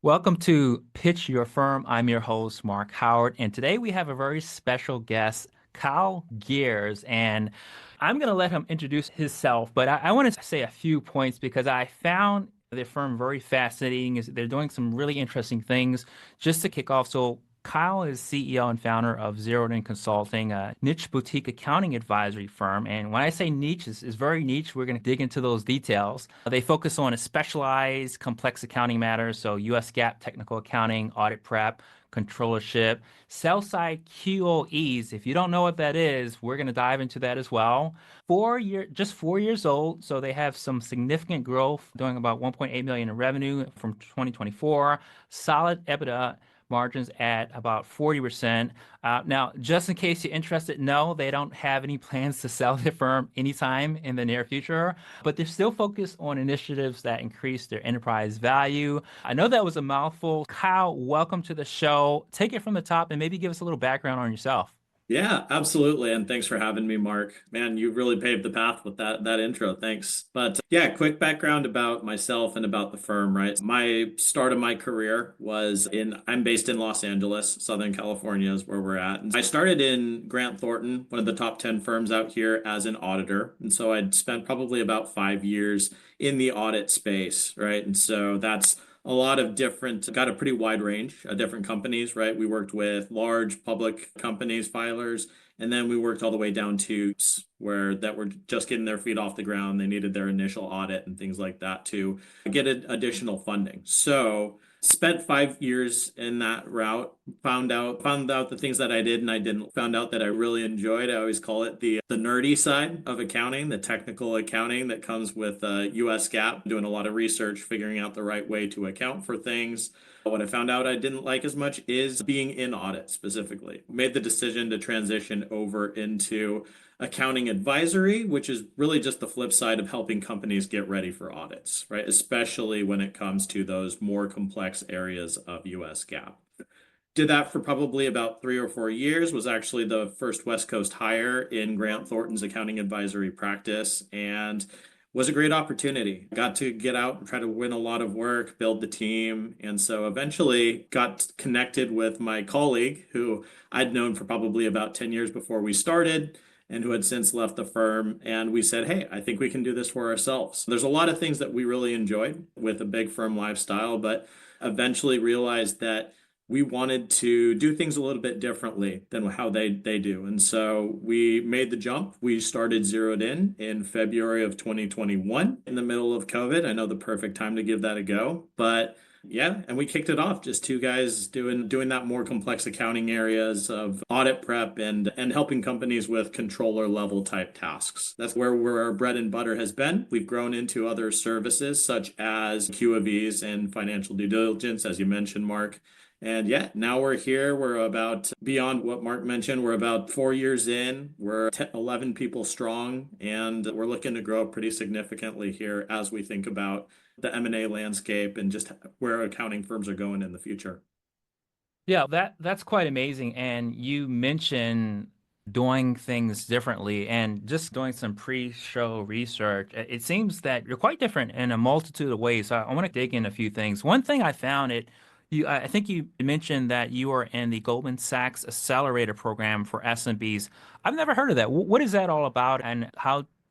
Welcome to Pitch Your Firm. I'm your host, Marc Howard, and today we have a very special guest, Kyle Geers, and I'm going to let him introduce himself, but I want to say a few points because I found their firm very fascinating. They're doing some really interesting things. Just to kick off, so Kyle is CEO and founder of Zeroed In Consulting, a niche boutique accounting advisory firm. And when I say niche, it's very niche. We're going to dig into those details. They focus on a specialized, complex accounting matters, so U.S. GAAP, technical accounting, audit prep, controllership, sell-side QOEs. If you don't know what that is, we're going to dive into that as well. Just 4 years old, so they have some significant growth, doing about 1.8 million in revenue from 2024, solid EBITDA margins at about 40%. Now, just in case you're interested, no, they don't have any plans to sell their firm anytime in the near future, but they're still focused on initiatives that increase their enterprise value. I know that was a mouthful. Kyle, welcome to the show. Take it from the top and maybe give us a little background on yourself. Yeah, absolutely. And thanks for having me, Mark. Man, you really paved the path with that intro. Thanks. But yeah, quick background about myself and about the firm, right? My start of my career was I'm based in Los Angeles, Southern California is where we're at. And I started in Grant Thornton, one of the top 10 firms out here as an auditor. And so I'd spent probably about 5 years in the audit space, right? And so that's a lot of different, got a pretty wide range of different companies, right? We worked with large public companies, filers, and then we worked all the way down to where that were just getting their feet off the ground. They needed their initial audit and things like that to get additional funding. So spent 5 years in that route, found out the things that I did and I didn't, found out that I really enjoyed. I always call it the nerdy side of accounting, the technical accounting that comes with US GAAP, doing a lot of research, figuring out the right way to account for things. What I found out I didn't like as much is being in audit specifically. Made the decision to transition over into accounting advisory, which is really just the flip side of helping companies get ready for audits, right? Especially when it comes to those more complex areas of US GAAP. Did that for probably about 3 or 4 years, was actually the first West Coast hire in Grant Thornton's accounting advisory practice, and was a great opportunity. Got to get out and try to win a lot of work, build the team. And so eventually got connected with my colleague who I'd known for probably about 10 years before we started and who had since left the firm. And we said, hey, I think we can do this for ourselves. There's a lot of things that we really enjoyed with a big firm lifestyle, but eventually realized that we wanted to do things a little bit differently than how they do. And so we made the jump. We started Zeroed in February of 2021 in the middle of COVID. I know the perfect time to give that a go, but yeah, and we kicked it off, just two guys doing that more complex accounting areas of audit prep and helping companies with controller level type tasks. That's where our bread and butter has been. We've grown into other services such as QOVs and financial due diligence, as you mentioned, Mark. And yeah, now we're here. We're about beyond what Mark mentioned. We're about 4 years in. We're 10, 11 people strong, and we're looking to grow pretty significantly here as we think about the M&A landscape and just where accounting firms are going in the future. Yeah, that's quite amazing. And you mentioned doing things differently and just doing some pre-show research. It seems that you're quite different in a multitude of ways. So I want to dig in a few things. One thing I found I think you mentioned that you are in the Goldman Sachs Accelerator program for SMBs. I've never heard of that. What is that all about and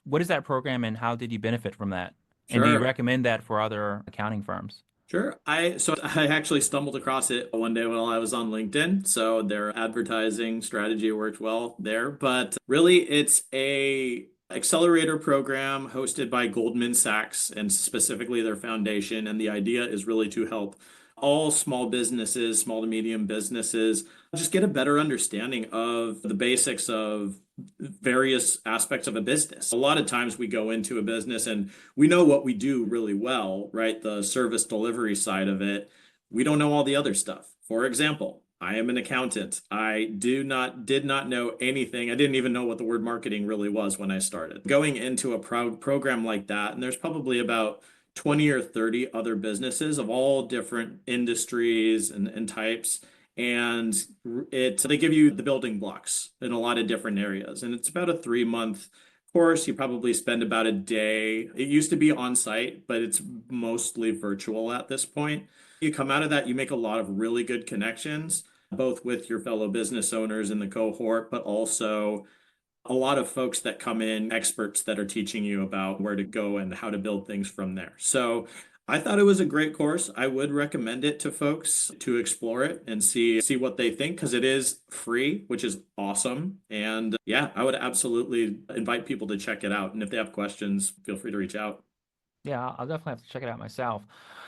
what is that program and how did you benefit from that? And do you Sure. recommend that for other accounting firms? Sure. I actually stumbled across it one day while I was on LinkedIn. So their advertising strategy worked well there. But really it's a accelerator program hosted by Goldman Sachs and specifically their foundation. And the idea is really to help all small businesses, small to medium businesses, just get a better understanding of the basics of various aspects of a business. A lot of times we go into a business and we know what we do really well, right? The service delivery side of it. We don't know all the other stuff. For example, I am an accountant. Did not know anything. I didn't even know what the word marketing really was when I started. Going into a program like that, and there's probably about 20 or 30 other businesses of all different industries and types. And they give you the building blocks in a lot of different areas. And it's about a 3 month course. You probably spend about a day. It used to be on site, but it's mostly virtual at this point. You come out of that, you make a lot of really good connections, both with your fellow business owners in the cohort, but also a lot of folks that come in, experts that are teaching you about where to go and how to build things from there. So I thought it was a great course. I would recommend it to folks to explore it and see what they think because it is free, which is awesome. And yeah, I would absolutely invite people to check it out. And if they have questions, feel free to reach out. Yeah, I'll definitely have to check it out myself.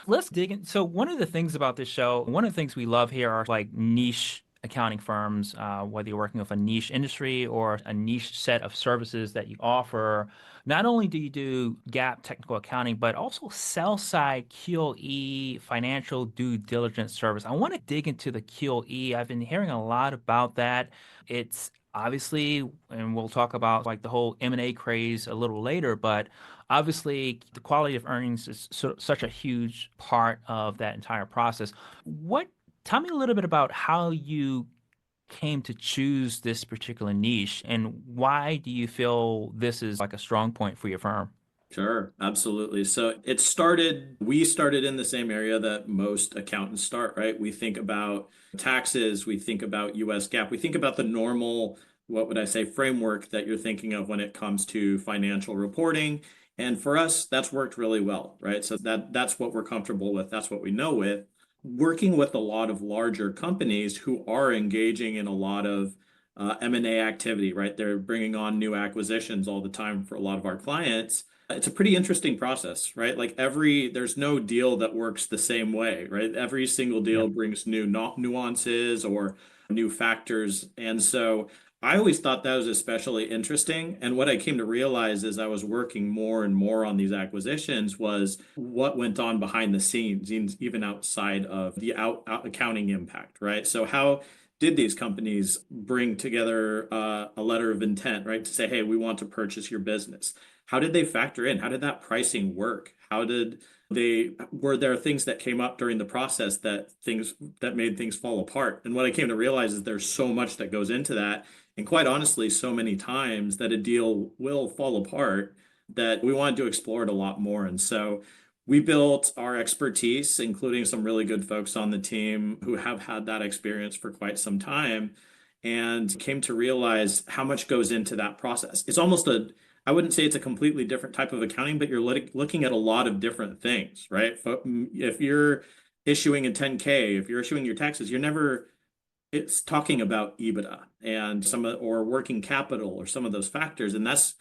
Let's dig in. So, one of the things about this show, one of the things we love here are like niche accounting firms, whether you're working with a niche industry or a niche set of services that you offer. Not only do you do GAAP technical accounting, but also sell side QLE financial due diligence service. I want to dig into the QLE. I've been hearing a lot about that. It's obviously, and we'll talk about like the whole M&A craze a little later, but obviously, the quality of earnings is such a huge part of that entire process. What, tell me a little bit about how you came to choose this particular niche and why do you feel this is like a strong point for your firm? Sure, absolutely. So we started in the same area that most accountants start, right? We think about taxes, we think about US GAAP, we think about the normal, what would I say, framework that you're thinking of when it comes to financial reporting. And for us, that's worked really well, right? So that's what we're comfortable with, that's what we know with. Working with a lot of larger companies who are engaging in a lot of M&A activity, right? They're bringing on new acquisitions all the time for a lot of our clients. It's a pretty interesting process, right? Like there's no deal that works the same way, right? Every single Yeah. deal brings new nuances or new factors. And so I always thought that was especially interesting. And what I came to realize as I was working more and more on these acquisitions was what went on behind the scenes, even outside of the out accounting impact, right? So how did these companies bring together a letter of intent, right, to say, hey, we want to purchase your business? How did they factor in? How did that pricing work? Were there things that came up during the process that made things fall apart? And what I came to realize is there's so much that goes into that. And quite honestly, so many times that a deal will fall apart that we wanted to explore it a lot more. And so we built our expertise, including some really good folks on the team who have had that experience for quite some time, and came to realize how much goes into that process. I wouldn't say it's a completely different type of accounting, but you're looking at a lot of different things, right? If you're issuing a 10K, if you're issuing your taxes, it's talking about EBITDA and or working capital or some of those factors. And that's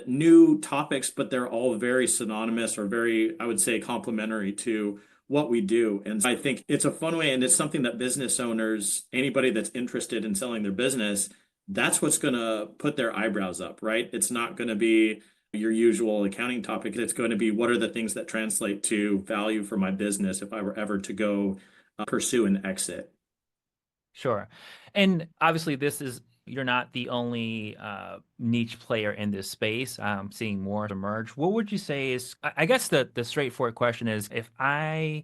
new topics, but they're all very synonymous or very, I would say, complementary to what we do. And I think it's a fun way, and it's something that business owners, anybody that's interested in selling their business, that's what's going to put their eyebrows up, right? It's not going to be your usual accounting topic. It's going to be what are the things that translate to value for my business if I were ever to go pursue an exit. Sure. And obviously, you're not the only niche player in this space. I'm seeing more emerge. What would you say is, I guess the straightforward question is, if I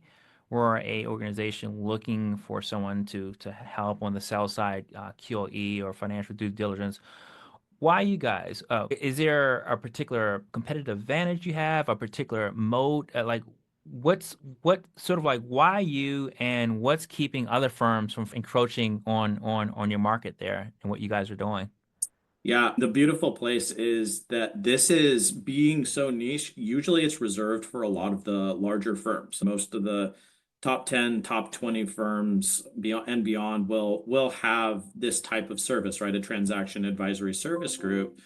were a organization looking for someone to help on the sell side, QLE or financial due diligence, why you guys? Is there a particular competitive advantage you have, a particular mode? Like, what sort of like why you and what's keeping other firms from encroaching on your market there and what you guys are doing? Yeah, the beautiful place is that this is being so niche. Usually it's reserved for a lot of the larger firms. Most of the top 10, top 20 firms beyond will have this type of service, right? A transaction advisory service group.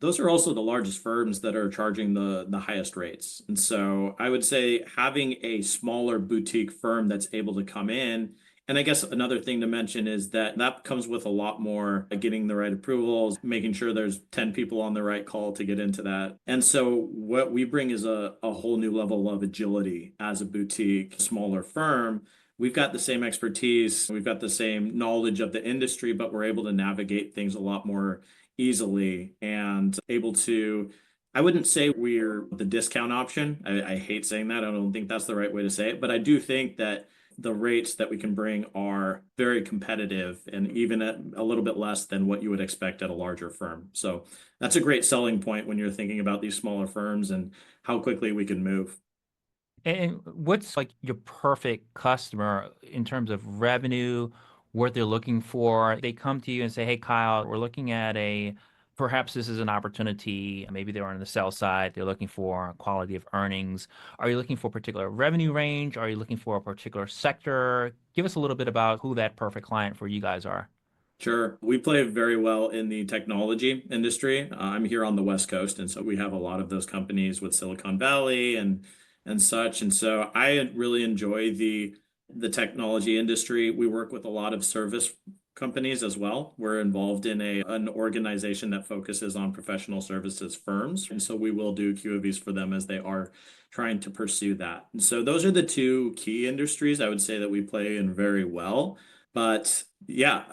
Those are also the largest firms that are charging the highest rates. And so I would say having a smaller boutique firm that's able to come in. And I guess another thing to mention is that comes with a lot more getting the right approvals, making sure there's 10 people on the right call to get into that. And so what we bring is a whole new level of agility as a boutique, smaller firm. We've got the same expertise, we've got the same knowledge of the industry, but we're able to navigate things a lot more easily and able to. I wouldn't say we're the discount option. I hate saying that. I don't think that's the right way to say it, but I do think that the rates that we can bring are very competitive and even at a little bit less than what you would expect at a larger firm. So that's a great selling point when you're thinking about these smaller firms and how quickly we can move. And what's like your perfect customer in terms of revenue, what they're looking for? They come to you and say, "Hey, Kyle, we're looking at perhaps this is an opportunity. Maybe they're on the sell side. They're looking for quality of earnings. Are you looking for a particular revenue range? Are you looking for a particular sector? Give us a little bit about who that perfect client for you guys are." Sure. We play very well in the technology industry. I'm here on the West Coast, and so we have a lot of those companies with Silicon Valley and such. And so I really enjoy the technology industry. We work with a lot of service companies as well. We're involved in an organization that focuses on professional services firms, and so we will do QOVs for them as they are trying to pursue that. And so those are the two key industries I would say that we play in very well. But yeah,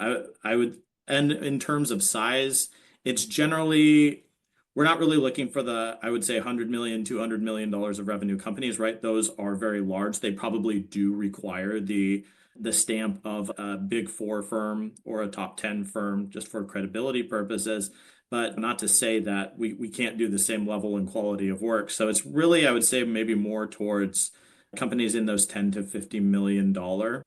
I would, and in terms of size, it's generally, we're not really looking for I would say 100 million, $200 million of revenue companies, right? Those are very large. They probably do require the stamp of a big four firm or a top 10 firm just for credibility purposes. But not to say that we can't do the same level and quality of work. So it's really, I would say, maybe more towards companies in those 10 to $50 million.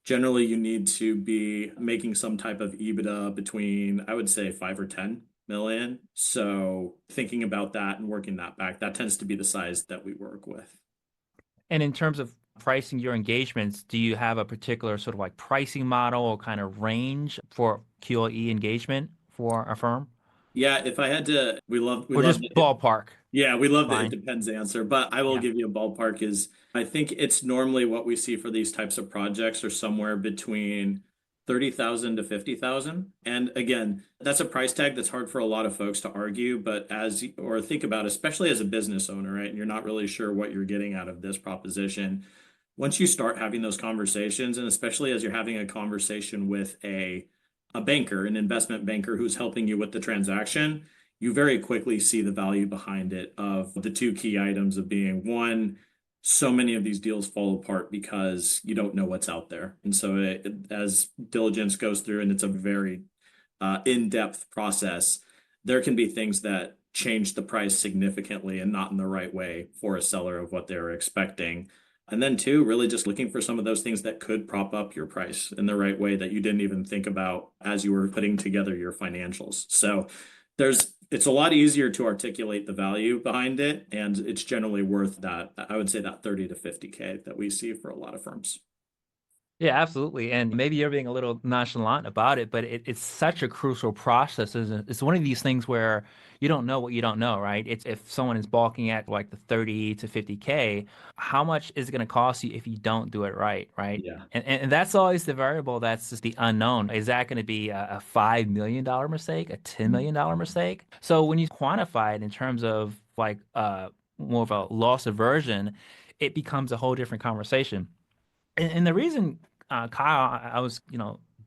Generally, you need to be making some type of EBITDA between, I would say, 5 or 10 million. So thinking about that and working that back, that tends to be the size that we work with. And in terms of pricing your engagements, do you have a particular sort of like pricing model or kind of range for QLE engagement for a firm? Yeah, if I had to, we Or love just the ballpark? yeah, we love the it Fine. depends answer, but I will Yeah. give you a ballpark is I think it's normally what we see for these types of projects are somewhere between 30,000 to 50,000. And again, that's a price tag that's hard for a lot of folks to argue, but or think about, especially as a business owner, right? And you're not really sure what you're getting out of this proposition. Once you start having those conversations, and especially as you're having a conversation with a banker, an investment banker who's helping you with the transaction, you very quickly see the value behind it of the two key items of being one, so many of these deals fall apart because you don't know what's out there. And so as diligence goes through, and it's a very in-depth process, there can be things that change the price significantly and not in the right way for a seller of what they're expecting. And then two, really just looking for some of those things that could prop up your price in the right way that you didn't even think about as you were putting together your financials. So it's a lot easier to articulate the value behind it, and it's generally worth that. I would say that 30 to 50K that we see for a lot of firms. Yeah, absolutely. And maybe you're being a little nonchalant about it, but it's such a crucial process. Isn't it? It's one of these things where you don't know what you don't know, right? It's if someone is balking at like the 30 to 50K, how much is it going to cost you if you don't do it right, right? Yeah. And that's always the variable that's just the unknown. Is that going to be a $5 million mistake, a $10 million mistake? So when you quantify it in terms of like more of a loss aversion, it becomes a whole different conversation. And the reason, Kyle, I was,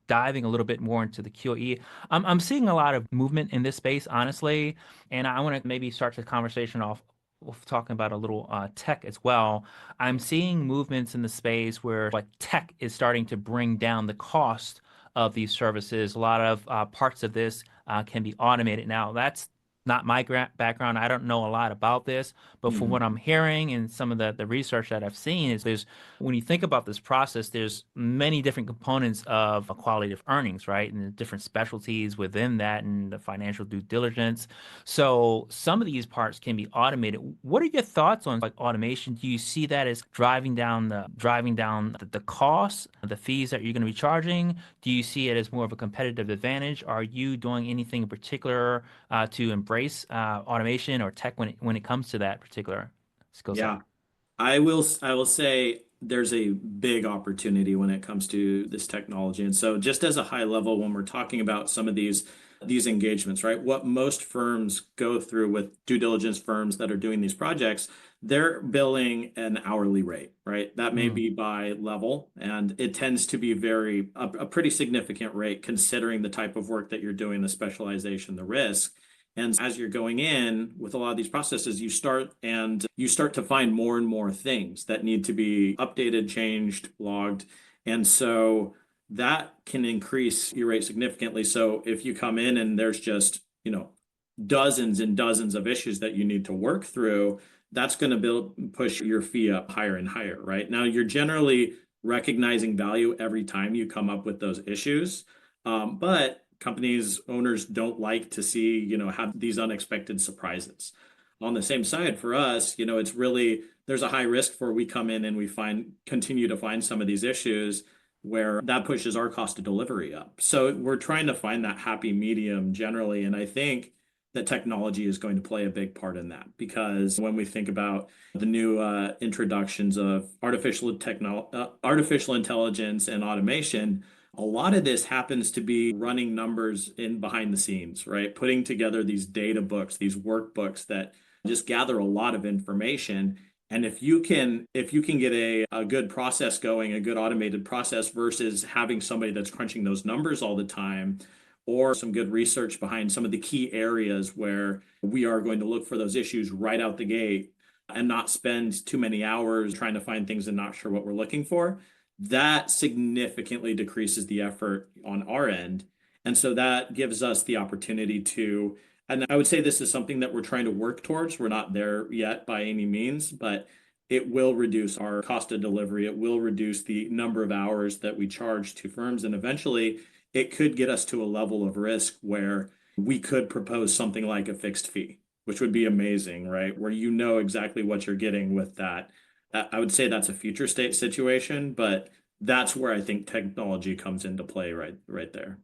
diving a little bit more into the QE. I'm seeing a lot of movement in this space, honestly, and I want to maybe start the conversation off with talking about a little tech as well. I'm seeing movements in the space where like tech is starting to bring down the cost of these services. A lot of parts of this can be automated now. That's not my background. I don't know a lot about this, but from what Mhm. I'm hearing and some of the research that I've seen is there's when you think about this process, there's many different components of a quality of earnings, right? And the different specialties within that and the financial due diligence. So some of these parts can be automated. What are your thoughts on like automation? Do you see that as driving down the costs, the fees that you're going to be charging? Do you see it as more of a competitive advantage? Are you doing anything in particular to embrace automation or tech when it comes to that particular skill set? Yeah. I will say there's a big opportunity when it comes to this technology. And so just as a high level, when we're talking about some of these engagements, right? What most firms go through with due diligence firms that are doing these projects, they're billing an hourly rate, right? That may Mm. be by level, and it tends to be a pretty significant rate considering the type of work that you're doing, the specialization, the risk. And as you're going in with a lot of these processes, you start to find more and more things that need to be updated, changed, logged. And so that can increase your rate significantly. So if you come in and there's just, dozens and dozens of issues that you need to work through, that's going to push your fee up higher and higher, right? Now you're generally recognizing value every time you come up with those issues. But companies, owners don't like to see, have these unexpected surprises. On the same side for us, it's really, there's a high risk for we come in and we continue to find some of these issues where that pushes our cost of delivery up. So we're trying to find that happy medium generally. And I think that technology is going to play a big part in that because when we think about the new introductions of artificial intelligence and automation, a lot of this happens to be running numbers in behind the scenes, right? Putting together these data books, these workbooks that just gather a lot of information. And if you can get a good process going, a good automated process versus having somebody that's crunching those numbers all the time, or some good research behind some of the key areas where we are going to look for those issues right out the gate and not spend too many hours trying to find things and not sure what we're looking for, that significantly decreases the effort on our end. And so that gives us the opportunity to, and I would say this is something that we're trying to work towards. We're not there yet by any means, but it will reduce our cost of delivery. It will reduce the number of hours that we charge to firms. And eventually, it could get us to a level of risk where we could propose something like a fixed fee, which would be amazing, right? Where you know exactly what you're getting with that. I would say that's a future state situation, but that's where I think technology comes into play right there.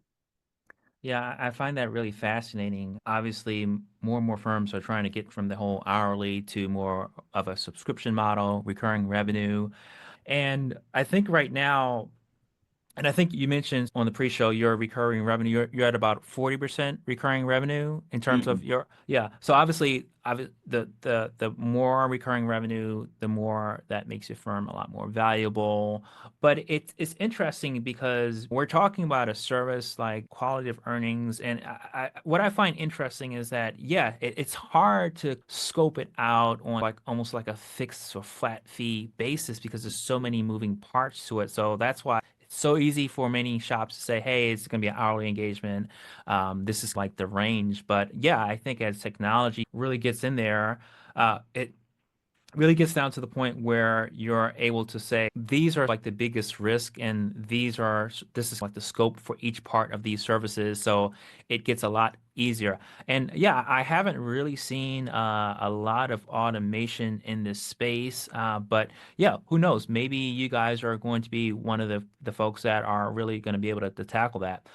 Yeah, I find that really fascinating. Obviously, more and more firms are trying to get from the whole hourly to more of a subscription model, recurring revenue. And I think right now, and I think you mentioned on the pre-show your recurring revenue. You're at about 40% recurring revenue in terms of Mhm. your, yeah. So obviously, the more recurring revenue, the more that makes your firm a lot more valuable. But it's interesting because we're talking about a service like quality of earnings, and what I find interesting is that yeah, it's hard to scope it out on like almost like a fixed or flat fee basis because there's so many moving parts to it. So that's why so easy for many shops to say, hey, it's going to be an hourly engagement. This is like the range. But yeah, I think as technology really gets in there, it really gets down to the point where you're able to say these are like the biggest risk and this is like the scope for each part of these services, so it gets a lot easier. And yeah, I haven't really seen a lot of automation in this space, but yeah, who knows, maybe you guys are going to be one of the folks that are really going to be able to tackle that.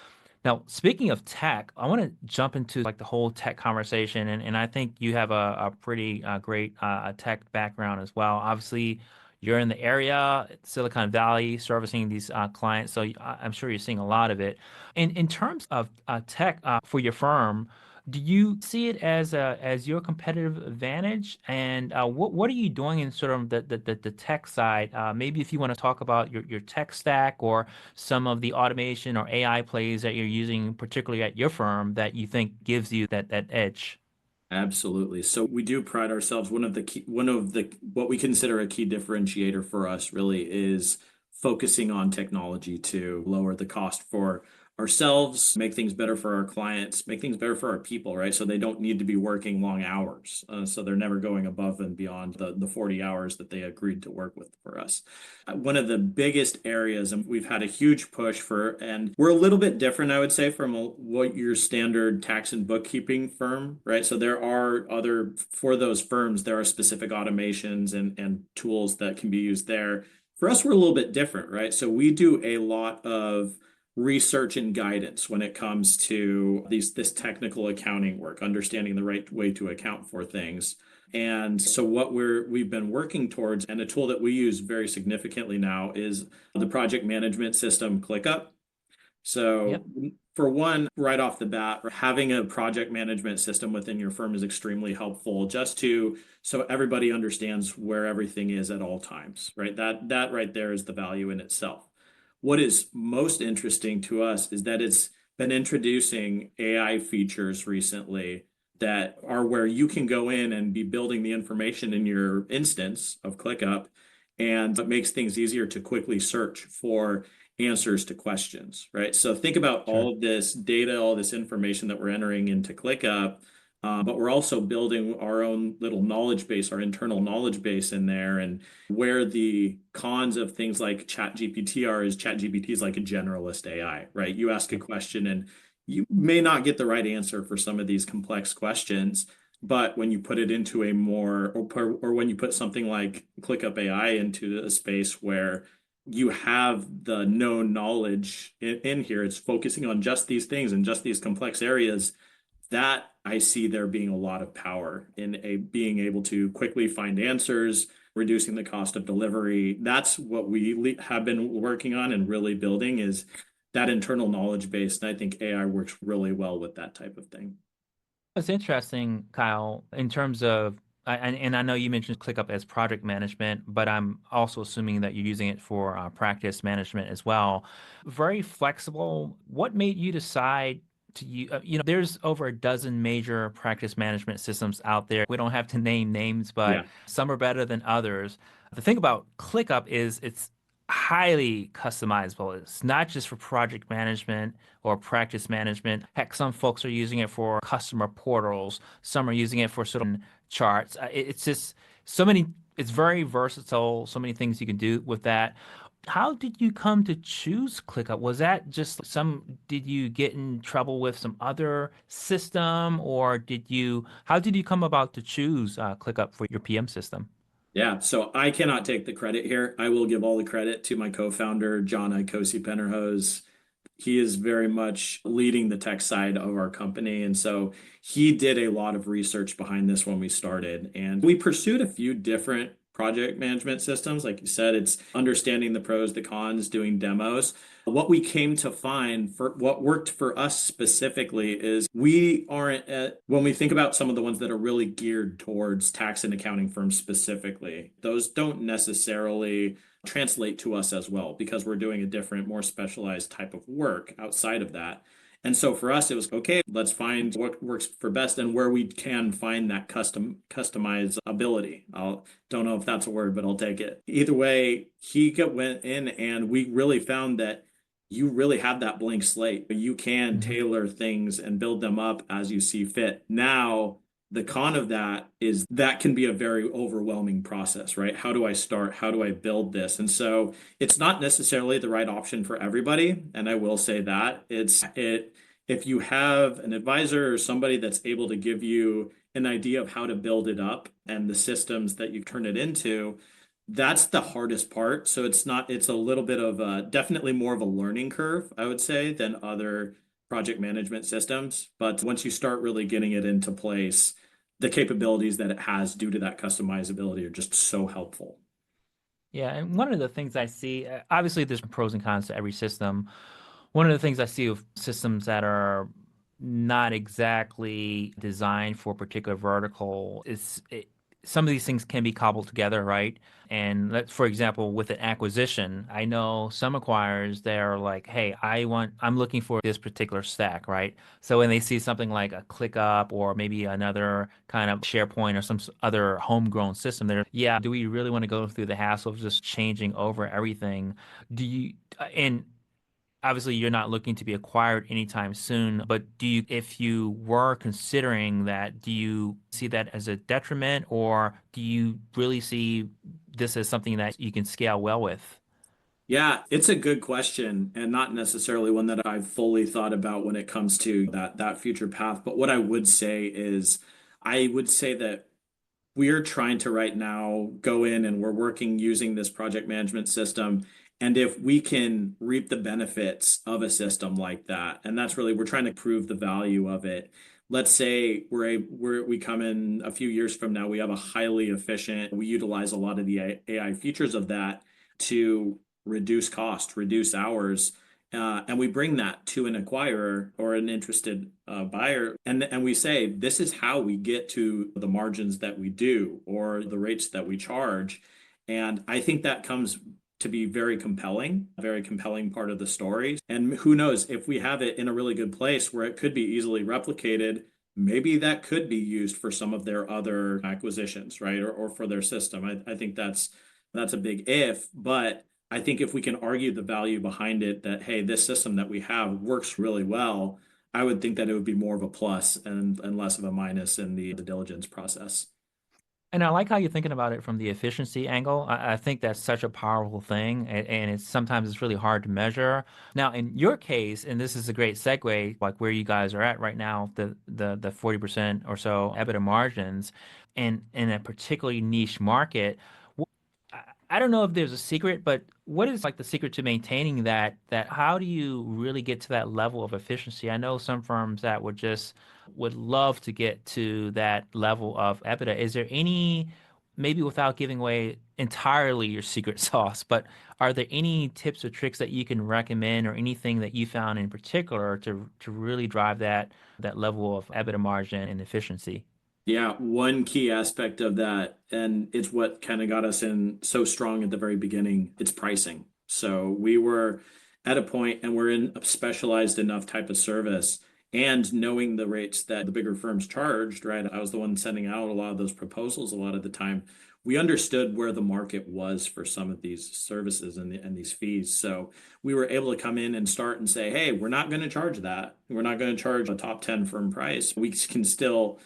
Now, speaking of tech, I want to jump into like the whole tech conversation, and I think you have a pretty great tech background as well. Obviously, you're in the area, Silicon Valley, servicing these clients, so I'm sure you're seeing a lot of it. In terms of tech for your firm, do you see it as your competitive advantage? And what are you doing in sort of the tech side? Maybe if you want to talk about your tech stack or some of the automation or AI plays that you're using, particularly at your firm, that you think gives you that edge. Absolutely. So we do pride ourselves. One of the what we consider a key differentiator for us really is focusing on technology to lower the cost for ourselves, make things better for our clients, make things better for our people, right? So they don't need to be working long hours. So they're never going above and beyond the 40 hours that they agreed to work with for us. One of the biggest areas, and we've had a huge push for, and we're a little bit different, I would say, from what your standard tax and bookkeeping firm, right? So for those firms, there are specific automations and tools that can be used there. For us, we're a little bit different, right? So we do a lot of research and guidance when it comes to this technical accounting work, understanding the right way to account for things. And so what we've been working towards, and a tool that we use very significantly now is the project management system ClickUp. So Yep. for one, right off the bat, having a project management system within your firm is extremely helpful so everybody understands where everything is at all times, right? That right there is the value in itself. What is most interesting to us is that it's been introducing AI features recently that are where you can go in and be building the information in your instance of ClickUp, and it makes things easier to quickly search for answers to questions, right? So think about Sure. all of this data, all this information that we're entering into ClickUp. But we're also building our own little knowledge base, our internal knowledge base in there. And where the cons of things like ChatGPT are is ChatGPT is like a generalist AI, right? You ask a question and you may not get the right answer for some of these complex questions. But when you put it into a more, or when you put something like ClickUp AI into a space where you have the known knowledge in here, it's focusing on just these things and just these complex areas that I see there being a lot of power in being able to quickly find answers, reducing the cost of delivery. That's what we have been working on and really building is that internal knowledge base. And I think AI works really well with that type of thing. It's interesting, Kyle, in terms of, and I know you mentioned ClickUp as project management, but I'm also assuming that you're using it for practice management as well. Very flexible. What made you decide to use, there's over a dozen major practice management systems out there. We don't have to name names, but Yeah. some are better than others. The thing about ClickUp is it's highly customizable. It's not just for project management or practice management. Heck, some folks are using it for customer portals. Some are using it for sort of charts. It's just so many, it's very versatile, so many things you can do with that. How did you come to choose ClickUp? Was that just did you get in trouble with some other system or how did you come about to choose ClickUp for your PM system? Yeah, so I cannot take the credit here. I will give all the credit to my co-founder, John Icosi Pennerhose. He is very much leading the tech side of our company. And so he did a lot of research behind this when we started. And we pursued a few different project management systems. Like you said, it's understanding the pros, the cons, doing demos. What we came to find for what worked for us specifically is we aren't at, when we think about some of the ones that are really geared towards tax and accounting firms specifically, those don't necessarily translate to us as well because we're doing a different, more specialized type of work outside of that. And so for us, it was okay, let's find what works for best and where we can find that customizability. I don't know if that's a word, but I'll take it. Either way, went in and we really found that you really have that blank slate. You can Mhm. tailor things and build them up as you see fit. Now, the con of that is that can be a very overwhelming process, right? How do I start? How do I build this? And so it's not necessarily the right option for everybody. And I will say that if you have an advisor or somebody that's able to give you an idea of how to build it up and the systems that you turn it into, that's the hardest part. So it's a little bit of definitely more of a learning curve, I would say, than other project management systems. But once you start really getting it into place, the capabilities that it has due to that customizability are just so helpful. Yeah, and one of the things I see, obviously, there's pros and cons to every system. One of the things I see with systems that are not exactly designed for a particular vertical some of these things can be cobbled together, right? And for example, with an acquisition, I know some acquirers, they're like, hey, I'm looking for this particular stack, right? So when they see something like a ClickUp or maybe another kind of SharePoint or some other homegrown system, yeah, do we really want to go through the hassle of just changing over everything? And obviously you're not looking to be acquired anytime soon, but if you were considering that, do you see that as a detriment, or do you really see this as something that you can scale well with? Yeah, it's a good question and not necessarily one that I've fully thought about when it comes to that future path. But what I would say is I would say that we're trying to right now go in and we're working using this project management system. And if we can reap the benefits of a system like that, and that's really, we're trying to prove the value of it. Let's say we come in a few years from now, we have a highly efficient, we utilize a lot of the AI features of that to reduce cost, reduce hours, and we bring that to an acquirer or an interested buyer, and we say, this is how we get to the margins that we do or the rates that we charge. And I think that comes to be very compelling, a very compelling part of the story. And who knows, if we have it in a really good place where it could be easily replicated, maybe that could be used for some of their other acquisitions, right? Or for their system. I think that's a big if, but I think if we can argue the value behind it that, hey, this system that we have works really well, I would think that it would be more of a plus and less of a minus in the diligence process. And I like how you're thinking about it from the efficiency angle. I think that's such a powerful thing, and it's sometimes it's really hard to measure. Now, in your case, and this is a great segue, like where you guys are at right now, the 40% or so EBITDA margins, and in a particularly niche market. I don't know if there's a secret, but what is like the secret to maintaining that how do you really get to that level of efficiency? I know some firms that would love to get to that level of EBITDA. Is there any, maybe without giving away entirely your secret sauce, but are there any tips or tricks that you can recommend or anything that you found in particular to really drive that level of EBITDA margin and efficiency? Yeah, one key aspect of that, and it's what kind of got us in so strong at the very beginning, it's pricing. So we were at a point and we're in a specialized enough type of service and knowing the rates that the bigger firms charged, right? I was the one sending out a lot of those proposals a lot of the time. We understood where the market was for some of these services and these fees. So we were able to come in and start and say, hey, we're not going to charge that. We're not going to charge a top 10 firm price. We can still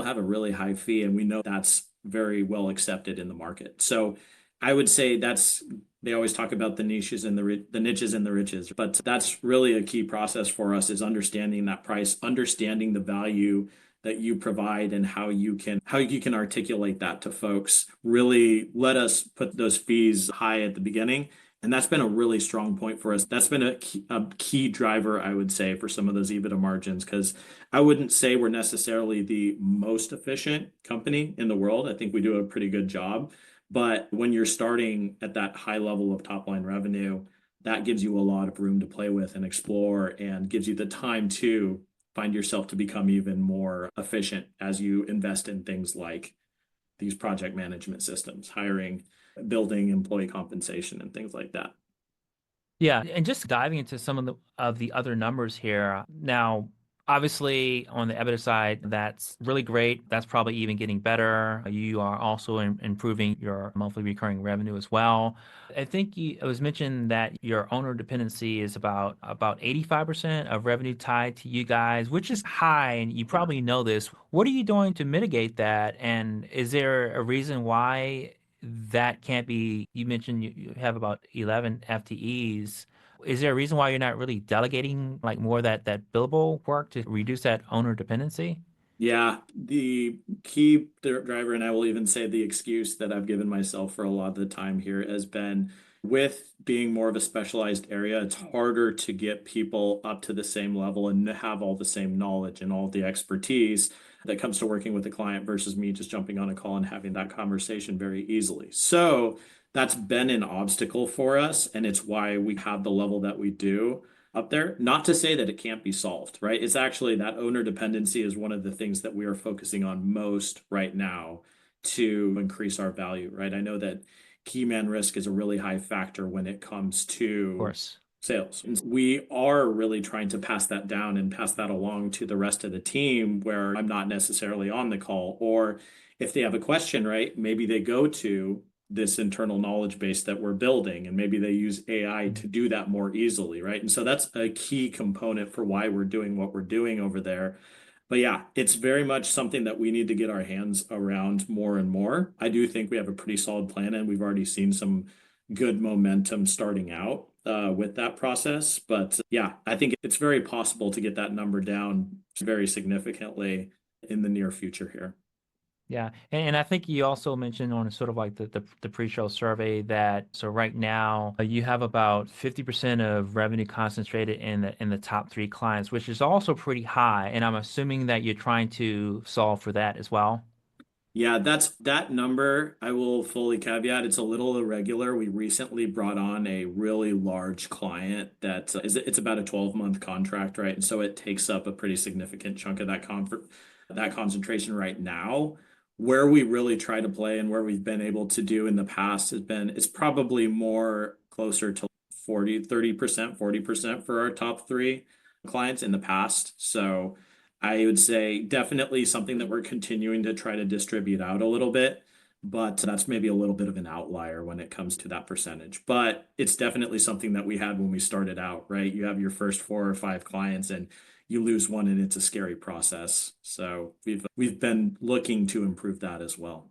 have a really high fee, and we know that's very well accepted in the market. So I would say they always talk about the niches and the niches and the riches, but that's really a key process for us is understanding that price, understanding the value that you provide and how you can articulate that to folks. Really let us put those fees high at the beginning. And that's been a really strong point for us. That's been a key driver, I would say, for some of those EBITDA margins, because I wouldn't say we're necessarily the most efficient company in the world. I think we do a pretty good job. But when you're starting at that high level of top line revenue, that gives you a lot of room to play with and explore and gives you the time to find yourself to become even more efficient as you invest in things like these project management systems, hiring, building employee compensation, and things like that. Yeah, and just diving into some of the other numbers here. Now, obviously, on the EBITDA side, that's really great. That's probably even getting better. You are also improving your monthly recurring revenue as well. I think it was mentioned that your owner dependency is about 85% of revenue tied to you guys, which is high, and you Yeah. probably know this. What are you doing to mitigate that? And is there a reason why that can't be? You mentioned you have about 11 FTEs. Is there a reason why you're not really delegating like more of that billable work to reduce that owner dependency? Yeah, the key driver, and I will even say the excuse that I've given myself for a lot of the time here has been with being more of a specialized area, it's harder to get people up to the same level and have all the same knowledge and all the expertise that comes to working with a client versus me just jumping on a call and having that conversation very easily. So that's been an obstacle for us, and it's why we have the level that we do up there. Not to say that it can't be solved, right? It's actually that owner dependency is one of the things that we are focusing on most right now to increase our value, right? I know that key man risk is a really high factor when it comes Of to course. sales. And we are really trying to pass that down and pass that along to the rest of the team where I'm not necessarily on the call. Or if they have a question, right, maybe they go to this internal knowledge base that we're building, and maybe they use AI to do that more easily, right? And so that's a key component for why we're doing what we're doing over there. But yeah, it's very much something that we need to get our hands around more and more. I do think we have a pretty solid plan, and we've already seen some good momentum starting out with that process. But yeah, I think it's very possible to get that number down very significantly in the near future here. Yeah, and I think you also mentioned on sort of like the pre-show survey that so right now you have about 50% of revenue concentrated in the top three clients, which is also pretty high. And I'm assuming that you're trying to solve for that as well. Yeah, that's that number. I will fully caveat it's a little irregular. We recently brought on a really large client that it's about a 12-month contract, right? And so it takes up a pretty significant chunk of that concentration right now. Where we really try to play and where we've been able to do in the past has been it's probably more closer to 30%, 40% for our top three clients in the past. So I would say definitely something that we're continuing to try to distribute out a little bit. but that's maybe a little bit of an outlier when it comes to that percentage. But it's definitely something that we had when we started out, right? You have your first 4 or 5 clients and you lose one and it's a scary process. So we've been looking to improve that as well.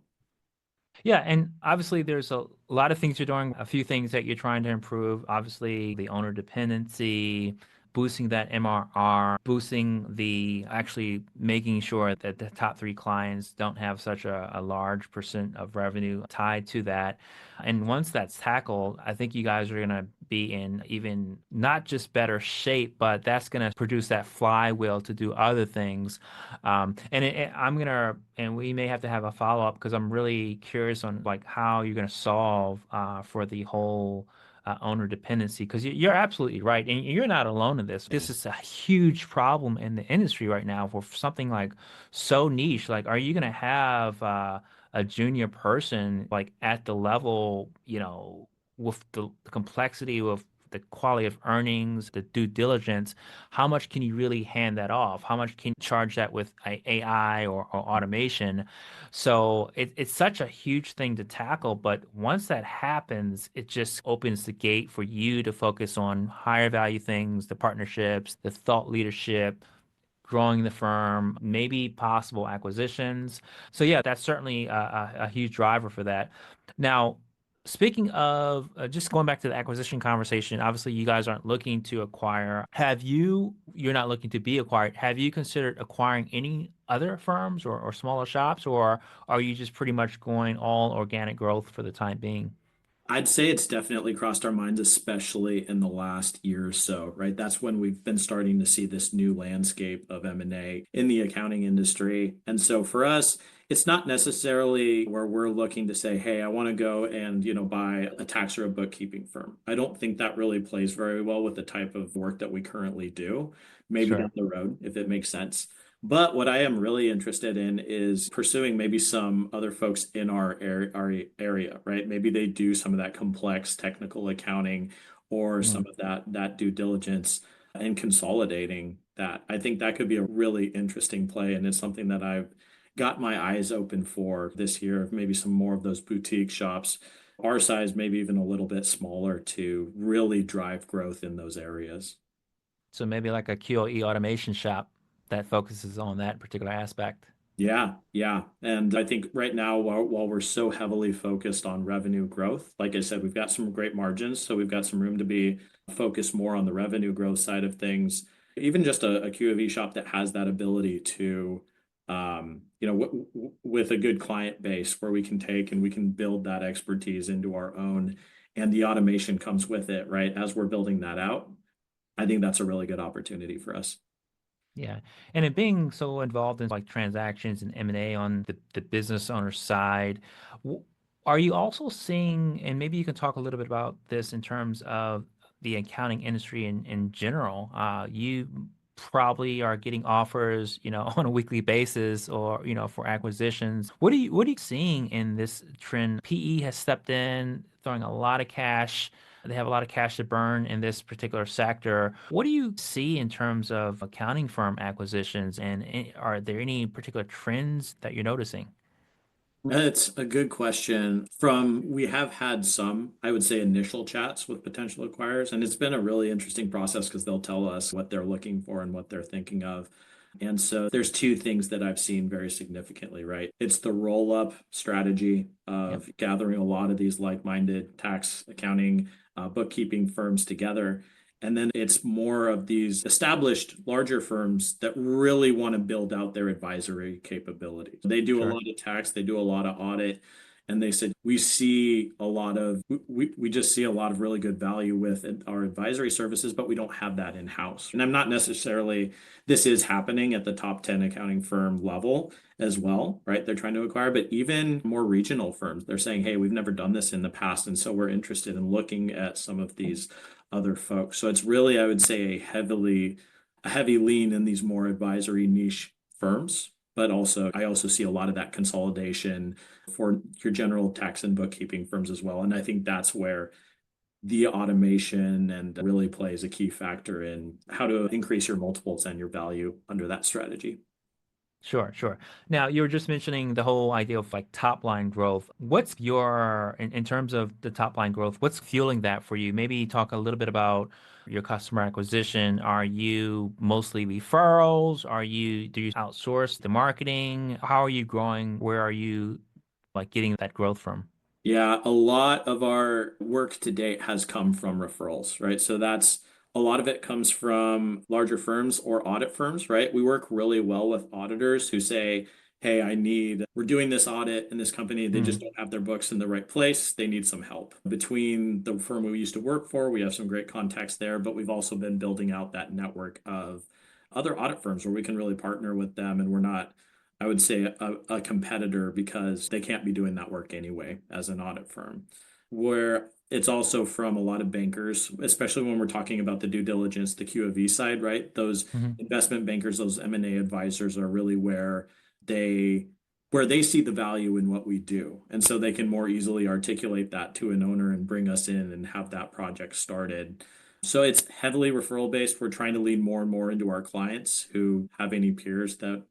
Yeah, and obviously there's a lot of things you're doing, a few things that you're trying to improve. Obviously, the owner dependency, boosting that MRR, boosting the actually making sure that the top three clients don't have such a large percent of revenue tied to that. And once that's tackled, I think you guys are going to be in even not just better shape, but that's going to produce that flywheel to do other things. And we may have to have a follow up because I'm really curious on like how you're going to solve for the whole owner dependency. Because you're absolutely right, and you're not alone in this. This is a huge problem in the industry right now for something like so niche. Like, are you going to have a junior person like at the level, with the complexity of the quality of earnings, the due diligence, how much can you really hand that off? How much can you charge that with AI or automation? So it's such a huge thing to tackle, but once that happens, it just opens the gate for you to focus on higher value things, the partnerships, the thought leadership, growing the firm, maybe possible acquisitions. So yeah, that's certainly a huge driver for that. Now, speaking of just going back to the acquisition conversation, obviously you guys aren't looking to acquire. You're not looking to be acquired. Have you considered acquiring any other firms or smaller shops, or are you just pretty much going all organic growth for the time being? I'd say it's definitely crossed our minds, especially in the last year or so, right? That's when we've been starting to see this new landscape of M&A in the accounting industry. And so for us, it's not necessarily where we're looking to say, hey, I want to go and, buy a tax or a bookkeeping firm. I don't think that really plays very well with the type of work that we currently do. Maybe down Sure. the road, if it makes sense. But what I am really interested in is pursuing maybe some other folks in our area, right? Maybe they do some of that complex technical accounting or some Mm. of that due diligence and consolidating that. I think that could be a really interesting play, and it's something that I've got my eyes open for this year. Maybe some more of those boutique shops, our size, maybe even a little bit smaller, to really drive growth in those areas. So maybe like a QoE automation shop that focuses on that particular aspect. Yeah, yeah. And I think right now, while we're so heavily focused on revenue growth, like I said, we've got some great margins, so we've got some room to be focused more on the revenue growth side of things. Even just a QOV shop that has that ability to, with a good client base where we can take and we can build that expertise into our own, and the automation comes with it, right? As we're building that out, I think that's a really good opportunity for us. Yeah. And it being so involved in like transactions and M&A on the business owner side, w- are you also seeing, and maybe you can talk a little bit about this in terms of the accounting industry in general, you probably are getting offers, on a weekly basis or, for acquisitions. What are you seeing in this trend? PE has stepped in, throwing a lot of cash. They have a lot of cash to burn in this particular sector. What do you see in terms of accounting firm acquisitions, and are there any particular trends that you're noticing? That's a good question. We have had some, I would say, initial chats with potential acquirers, and it's been a really interesting process because they'll tell us what they're looking for and what they're thinking of. And so there's two things that I've seen very significantly, right? It's the roll-up strategy Yep, of gathering a lot of these like-minded tax, accounting, bookkeeping firms together. And then it's more of these established larger firms that really want to build out their advisory capabilities. They do a sure. lot of tax, they do a lot of audit, and they said we just see a lot of really good value with our advisory services, but we don't have that in-house. And I'm not necessarily this is happening at the top 10 accounting firm level as well, right? They're trying to acquire, but even more regional firms, they're saying, hey, we've never done this in the past, and so we're interested in looking at some of these other folks. So it's really, I would say, a heavy lean in these more advisory niche firms. But also, I also see a lot of that consolidation for your general tax and bookkeeping firms as well. And I think that's where the automation and really plays a key factor in how to increase your multiples and your value under that strategy. Sure, sure. Now, you were just mentioning the whole idea of like top line growth. What's in terms of the top line growth, what's fueling that for you? Maybe talk a little bit about your customer acquisition. Are you mostly referrals? Do you outsource the marketing? How are you growing? Where are you like getting that growth from? Yeah, a lot of our work to date has come from referrals, right? So that's a lot of it comes from larger firms or audit firms, right? We work really well with auditors who say, hey, we're doing this audit in this company. They just Mm, don't have their books in the right place. They need some help. Between the firm we used to work for, we have some great contacts there, but we've also been building out that network of other audit firms where we can really partner with them and we're not, I would say, a competitor because they can't be doing that work anyway as an audit firm. Where it's also from a lot of bankers, especially when we're talking about the due diligence, the Q of E side, right? Those hmm. investment bankers, those M&A advisors are really they where they see the value in what we do. And so they can more easily articulate that to an owner and bring us in and have that project started. So it's heavily referral based. We're trying to lean more and more into our clients who have any peers that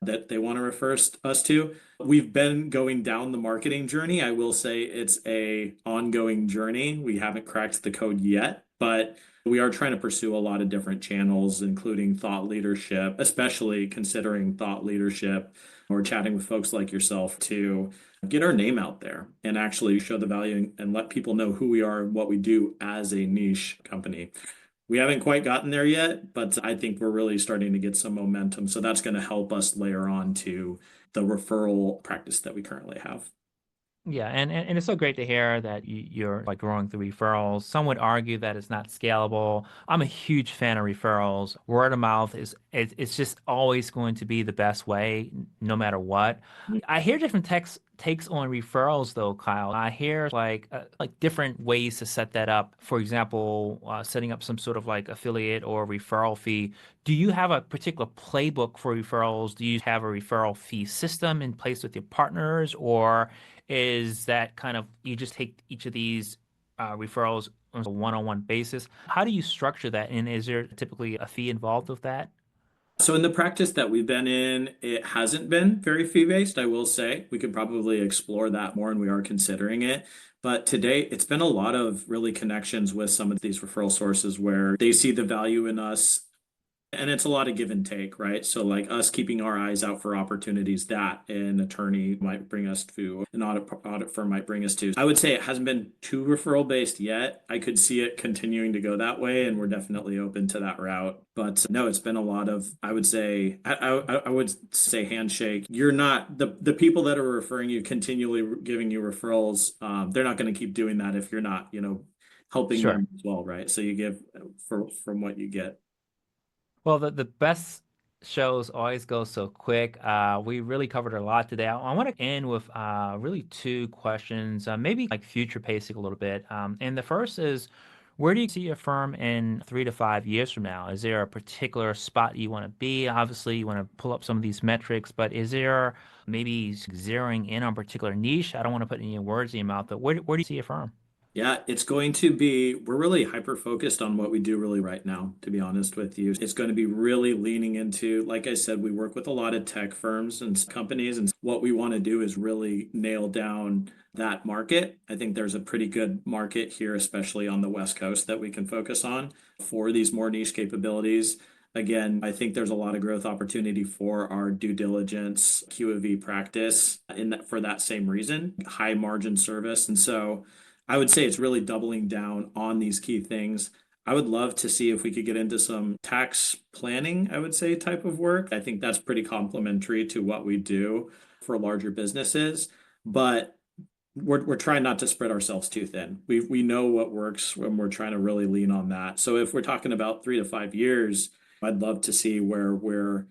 they want to refer us to. We've been going down the marketing journey. I will say it's a ongoing journey. We haven't cracked the code yet, but we are trying to pursue a lot of different channels, including thought leadership, especially considering thought leadership or chatting with folks like yourself to get our name out there and actually show the value and let people know who we are and what we do as a niche company. We haven't quite gotten there yet, but I think we're really starting to get some momentum. So that's going to help us layer on to the referral practice that we currently have. Yeah, and it's so great to hear that you're like growing through referrals. Some would argue that it's not scalable. I'm a huge fan of referrals. Word of mouth it's just always going to be the best way, no matter what. I hear different takes on referrals though, Kyle. I hear like different ways to set that up. For example, setting up some sort of like affiliate or referral fee. Do you have a particular playbook for referrals? Do you have a referral fee system in place with your partners, or is that kind of you just take each of these referrals on a one-on-one basis? How do you structure that? And is there typically a fee involved with that? So in the practice that we've been in, it hasn't been very fee-based, I will say. We could probably explore that more and we are considering it. But to date, it's been a lot of really connections with some of these referral sources where they see the value in us. And it's a lot of give and take, right? So, like us keeping our eyes out for opportunities that an attorney might bring us to, an audit firm might bring us to. I would say it hasn't been too referral based yet. I could see it continuing to go that way, and we're definitely open to that route. But no, it's been a lot of, I would say handshake. You're not the people that are referring you continually giving you referrals. They're not going to keep doing that if you're not, helping Sure. them as well, right? So you give from what you get. Well, the best shows always go so quick. We really covered a lot today. I want to end with really two questions, maybe like future pacing a little bit. And the first is, where do you see your firm in 3 to 5 years from now? Is there a particular spot you want to be? Obviously, you want to pull up some of these metrics, but is there maybe zeroing in on a particular niche? I don't want to put any words in your mouth, but where do you see your firm? Yeah, it's going to be, we're really hyper focused on what we do really right now, to be honest with you. It's going to be really leaning into, like I said, we work with a lot of tech firms and companies, and what we want to do is really nail down that market. I think there's a pretty good market here, especially on the West Coast, that we can focus on for these more niche capabilities. Again, I think there's a lot of growth opportunity for our due diligence Q of E practice for that same reason, high margin service. And so I would say it's really doubling down on these key things. I would love to see if we could get into some tax planning, I would say, type of work. I think that's pretty complementary to what we do for larger businesses. But we're trying not to spread ourselves too thin. We know what works when we're trying to really lean on that. So if we're talking about 3 to 5 years, I'd love to see where we're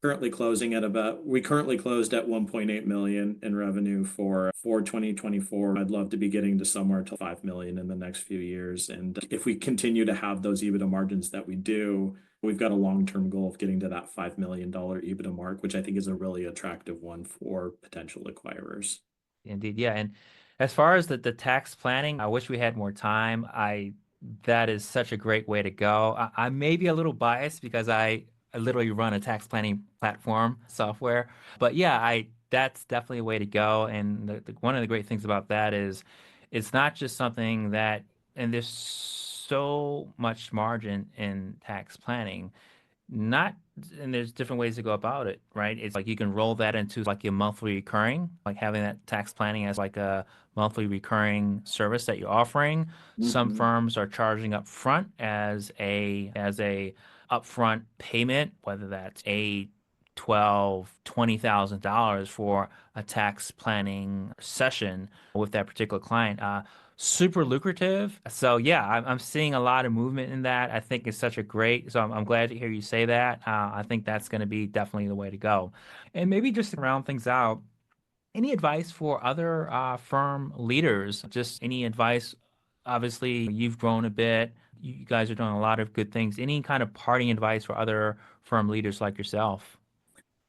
currently closing at about we currently closed at 1.8 million in revenue for 2024. I'd love to be getting to somewhere to 5 million in the next few years. And if we continue to have those EBITDA margins that we do, we've got a long-term goal of getting to that $5 million EBITDA mark, which I think is a really attractive one for potential acquirers. Indeed, yeah. And as far as the tax planning, I wish we had more time. I That is such a great way to go. I may be a little biased because I literally run a tax planning platform software. But yeah, I that's definitely a way to go. And one of the great things about that is it's not just something that, and there's so much margin in tax planning not, and there's different ways to go about it, right? It's like you can roll that into like your monthly recurring, like having that tax planning as like a monthly recurring service that you're offering. Some Hmm. firms are charging up front as a upfront payment, whether that's a 12, $20,000 for a tax planning session with that particular client. Super lucrative. So yeah, I'm seeing a lot of movement in that. I think it's such a great. So I'm glad to hear you say that. I think that's going to be definitely the way to go. And maybe just to round things out, any advice for other firm leaders? Just any advice? Obviously, you've grown a bit. You guys are doing a lot of good things. Any kind of parting advice for other firm leaders like yourself?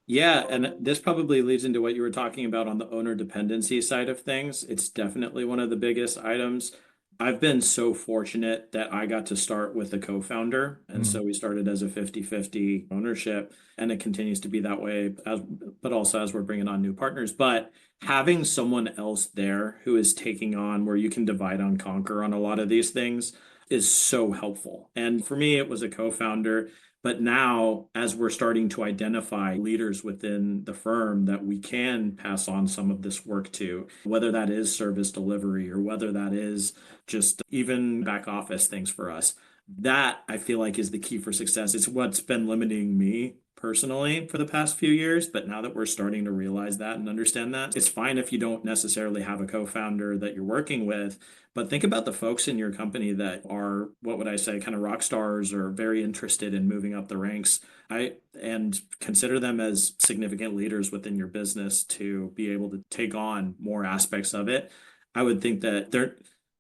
Yeah, and this probably leads into what you were talking about on the owner dependency side of things. It's definitely one of the biggest items. I've been so fortunate that I got to start with a co-founder. And Mm. so we started as a 50-50 ownership, and it continues to be that way but also as we're bringing on new partners. But having someone else there who is taking on where you can divide and conquer on a lot of these things is so helpful. And for me, it was a co-founder. But now, as we're starting to identify leaders within the firm that we can pass on some of this work to, whether that is service delivery or whether that is just even back office things for us, that I feel like is the key for success. It's what's been limiting me personally for the past few years. But now that we're starting to realize that and understand that, it's fine if you don't necessarily have a co-founder that you're working with. But think about the folks in your company that are, what would I say, kind of rock stars or very interested in moving up the ranks. And consider them as significant leaders within your business to be able to take on more aspects of it. I would think that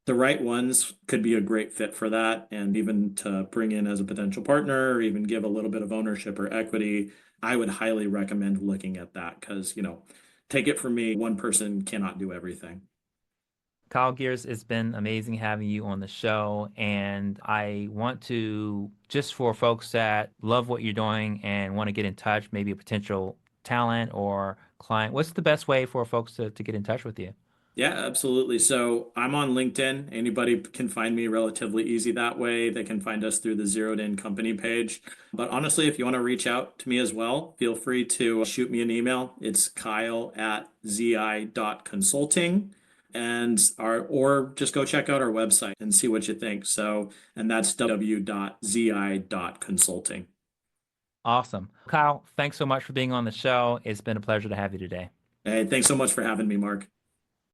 the right ones could be a great fit for that. And even to bring in as a potential partner or even give a little bit of ownership or equity, I would highly recommend looking at that because, take it from me, one person cannot do everything. Kyle Gears, it's been amazing having you on the show. And I want to, just for folks that love what you're doing and want to get in touch, maybe a potential talent or client, what's the best way for folks to get in touch with you? Yeah, absolutely. So I'm on LinkedIn. Anybody can find me relatively easy that way. They can find us through the Zeroed In Company page. But honestly, if you want to reach out to me as well, feel free to shoot me an email. It's kyle@zi.consulting or just go check out our website and see what you think. So, and that's www.zi.consulting. Awesome. Kyle, thanks so much for being on the show. It's been a pleasure to have you today. Hey, thanks so much for having me, Mark.